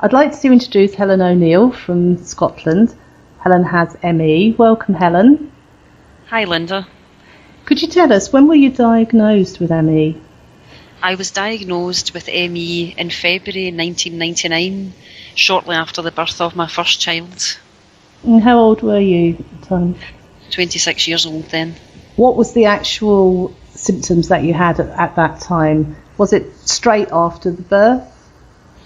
I'd like to introduce Helen O'Neill from Scotland. Helen has ME. Welcome, Helen. Hi, Linda. Could you tell us, when were you diagnosed with ME? I was diagnosed with ME in February 1999, shortly after the birth of my first child. And how old were you at the time? 26 years old then. What was the actual symptoms that you had at that time? Was it straight after the birth?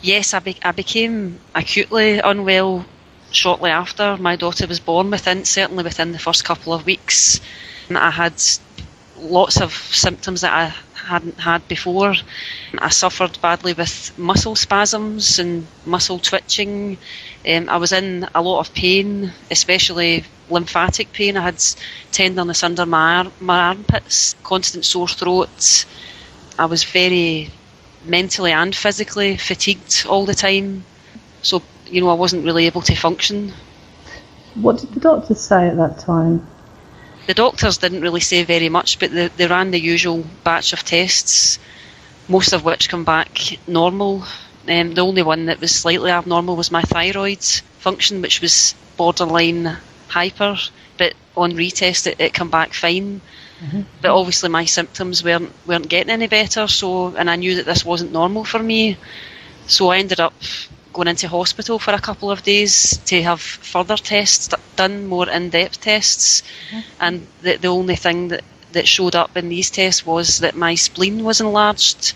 Yes, I became acutely unwell shortly after my daughter was born, certainly within the first couple of weeks. And I had lots of symptoms that I hadn't had before. I suffered badly with muscle spasms and muscle twitching. I was in a lot of pain, especially lymphatic pain. I had tenderness under my armpits, constant sore throat. I was very mentally and physically fatigued all the time. So, I wasn't really able to function. What did the doctors say at that time? The doctors didn't really say very much, but they ran the usual batch of tests, most of which come back normal. The only one that was slightly abnormal was my thyroid function, which was borderline hyper, but on retest it came back fine. Mm-hmm. But obviously my symptoms weren't getting any better, and I knew that this wasn't normal for me. So I ended up going into hospital for a couple of days to have further tests done, more in-depth tests. Mm-hmm. And the only thing that showed up in these tests was that my spleen was enlarged,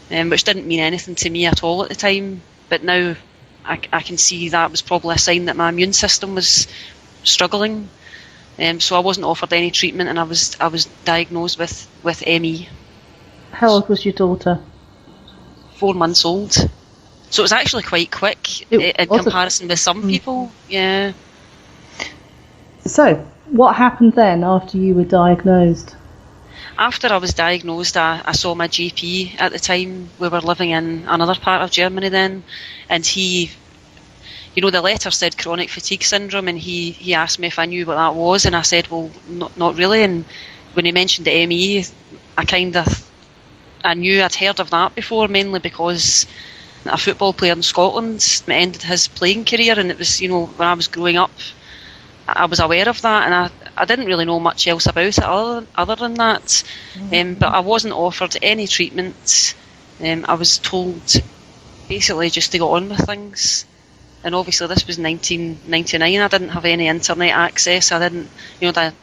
which didn't mean anything to me at all at the time. But now I can see that was probably a sign that my immune system was struggling. So I wasn't offered any treatment, and I was diagnosed with ME. How old was your daughter? 4 months old. So it was actually quite quick in comparison with some people. Yeah. So what happened then after you were diagnosed? After I was diagnosed, I saw my GP at the time. We were living in another part of Germany then, and he, the letter said chronic fatigue syndrome, and he asked me if I knew what that was, and I said, well, not really. And when he mentioned the ME, I knew I'd heard of that before, mainly because a football player in Scotland ended his playing career, and it was, when I was growing up, I was aware of that, and I didn't really know much else about it other than that. Mm-hmm. But I wasn't offered any treatment. I was told basically just to go on with things. And obviously this was 1999. I didn't have any internet access. I didn't,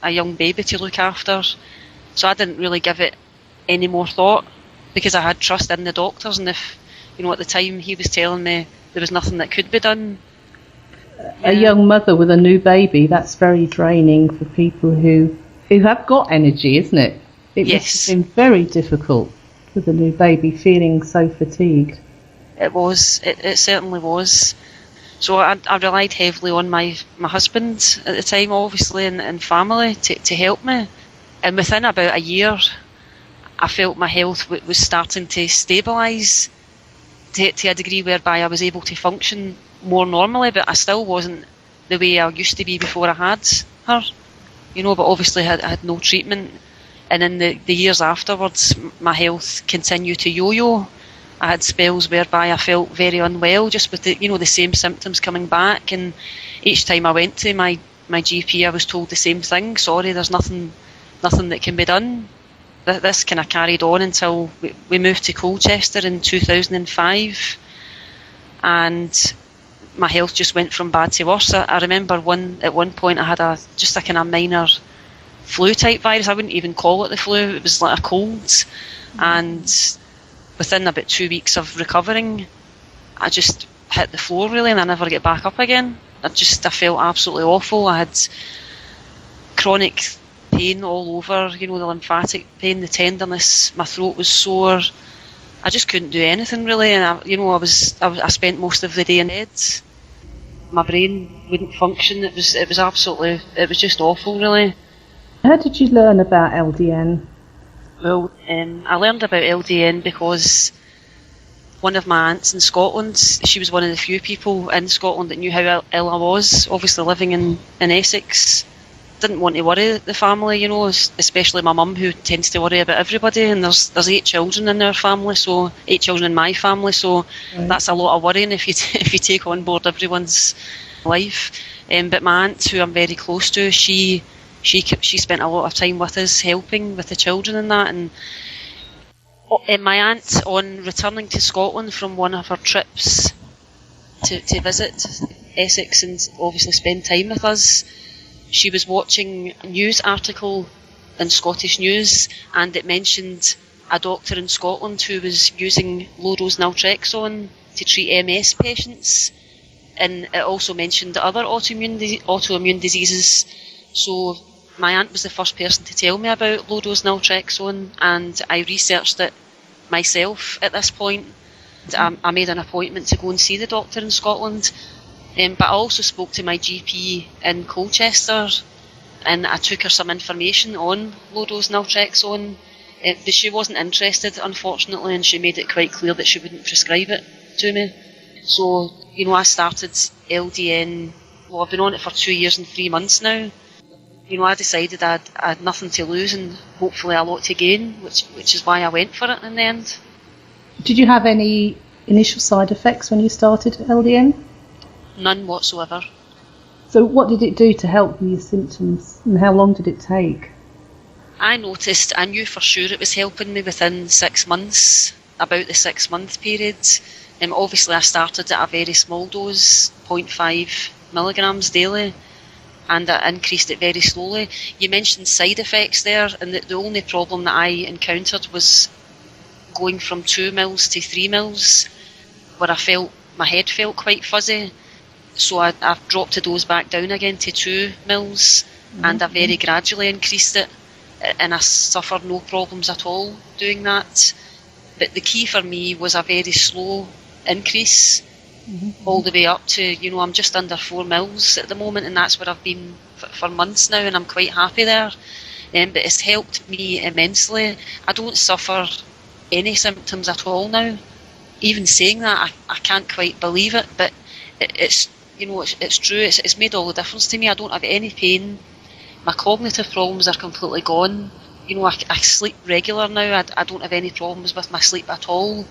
a young baby to look after. So I didn't really give it any more thought, because I had trust in the doctors, and if, at the time he was telling me there was nothing that could be done. A young mother with a new baby, that's very draining for people who have got energy, isn't it? It must have been very difficult with a new baby, feeling so fatigued. It was. It certainly was. So I relied heavily on my husband at the time, obviously, and family to help me. And within about a year, I felt my health was starting to stabilise to a degree whereby I was able to function more normally, but I still wasn't the way I used to be before I had her. But obviously I had no treatment. And in the years afterwards, my health continued to yo-yo. I had spells whereby I felt very unwell, just with the same symptoms coming back. And each time I went to my GP, I was told the same thing. Sorry, there's nothing that can be done. This kind of carried on until we moved to Colchester in 2005, and my health just went from bad to worse. I remember at one point I had just a kind of minor flu type virus. I wouldn't even call it the flu. It was like a cold, and within about 2 weeks of recovering, I just hit the floor really, and I never get back up again. I felt absolutely awful. I had chronic pain all over, the lymphatic pain, the tenderness, my throat was sore. I just couldn't do anything really, and I spent most of the day in bed. My brain wouldn't function. It was just awful really. How did you learn about LDN? Well, I learned about LDN because one of my aunts in Scotland, she was one of the few people in Scotland that knew how ill I was, obviously living in Essex. didn't want to worry the family, especially my mum, who tends to worry about everybody, and there's 8 children in our family, so 8 children in my family, so that's a lot of worrying if you take on board everyone's life. But my aunt, who I'm very close to, she spent a lot of time with us, helping with the children and that. And my aunt, on returning to Scotland from one of her trips to visit Essex and obviously spend time with us, she was watching a news article in Scottish News, and it mentioned a doctor in Scotland who was using Low Dose Naltrexone to treat MS patients, and it also mentioned other autoimmune diseases. So my aunt was the first person to tell me about Low Dose Naltrexone, and I researched it myself at this point. I made an appointment to go and see the doctor in Scotland. But I also spoke to my GP in Colchester, and I took her some information on Low Dose Naltrexone, but she wasn't interested, unfortunately, and she made it quite clear that she wouldn't prescribe it to me. So, I started LDN, I've been on it for 2 years and 3 months now. I decided I had nothing to lose and hopefully a lot to gain, which is why I went for it in the end. Did you have any initial side effects when you started LDN? None whatsoever. So what did it do to help with your symptoms, and how long did it take? I knew for sure it was helping me within 6 months, about the 6-month period. Obviously I started at a very small dose, 0.5 milligrams daily, and I increased it very slowly. You mentioned side effects there, and the only problem that I encountered was going from 2 mils to 3 mils, where my head felt quite fuzzy. So I've dropped the dose back down again to 2 mils, and I very gradually increased it, and I suffered no problems at all doing that. But the key for me was a very slow increase, all the way up to, I'm just under 4 mils at the moment, and that's where I've been for months now, and I'm quite happy there. But it's helped me immensely. I don't suffer any symptoms at all now. Even saying that, I can't quite believe it, but it's it's true. It's made all the difference to me. I don't have any pain. My cognitive problems are completely gone. I sleep regular now. I don't have any problems with my sleep at all.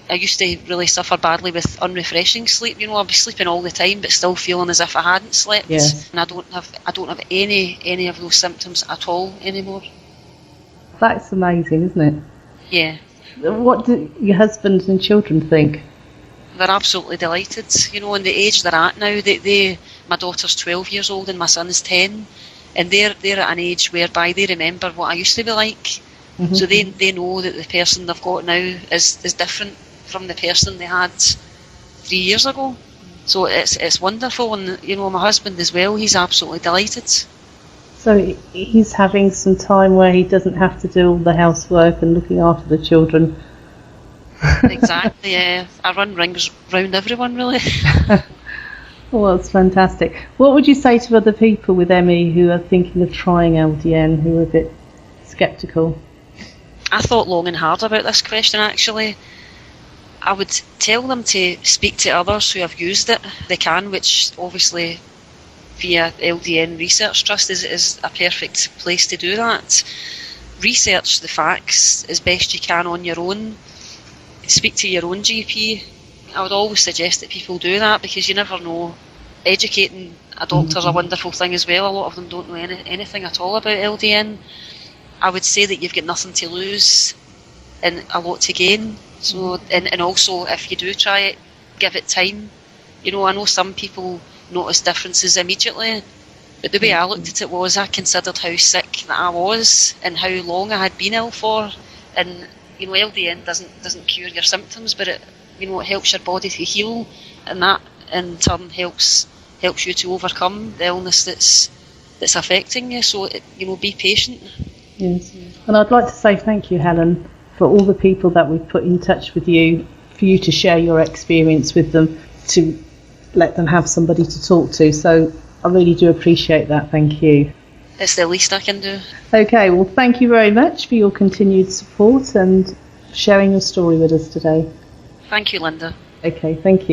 I used to really suffer badly with unrefreshing sleep. I'd be sleeping all the time, but still feeling as if I hadn't slept. Yes. And I don't have any of those symptoms at all anymore. That's amazing, isn't it? Yeah. What do your husband and children think? They're absolutely delighted. In the age they're at now, my daughter's 12 years old and my son's 10, and they're at an age whereby they remember what I used to be like. So they know that the person they've got now is different from the person they had 3 years ago. So it's wonderful, and my husband as well, he's absolutely delighted. So he's having some time where he doesn't have to do all the housework and looking after the children. Exactly, yeah. I run rings round everyone, really. Well, that's fantastic. What would you say to other people with ME who are thinking of trying LDN, who are a bit sceptical? I thought long and hard about this question, actually. I would tell them to speak to others who have used it. They can, which obviously via LDN Research Trust is a perfect place to do that. Research the facts as best you can on your own. Speak to your own GP. I would always suggest that people do that, because you never know. Educating a doctor's a wonderful thing as well. A lot of them don't know anything at all about LDN. I would say that you've got nothing to lose and a lot to gain. So, and also, if you do try it, give it time. I know some people notice differences immediately, but the way I looked at it was, I considered how sick that I was and how long I had been ill for. And LDN doesn't cure your symptoms, but it helps your body to heal, and that in turn helps you to overcome the illness that's affecting you. So be patient. Yes, and I'd like to say thank you, Helen, for all the people that we've put in touch with you, for you to share your experience with them, to let them have somebody to talk to. So I really do appreciate that. Thank you. It's the least I can do. Okay, well, thank you very much for your continued support and sharing your story with us today. Thank you, Linda. Okay, thank you.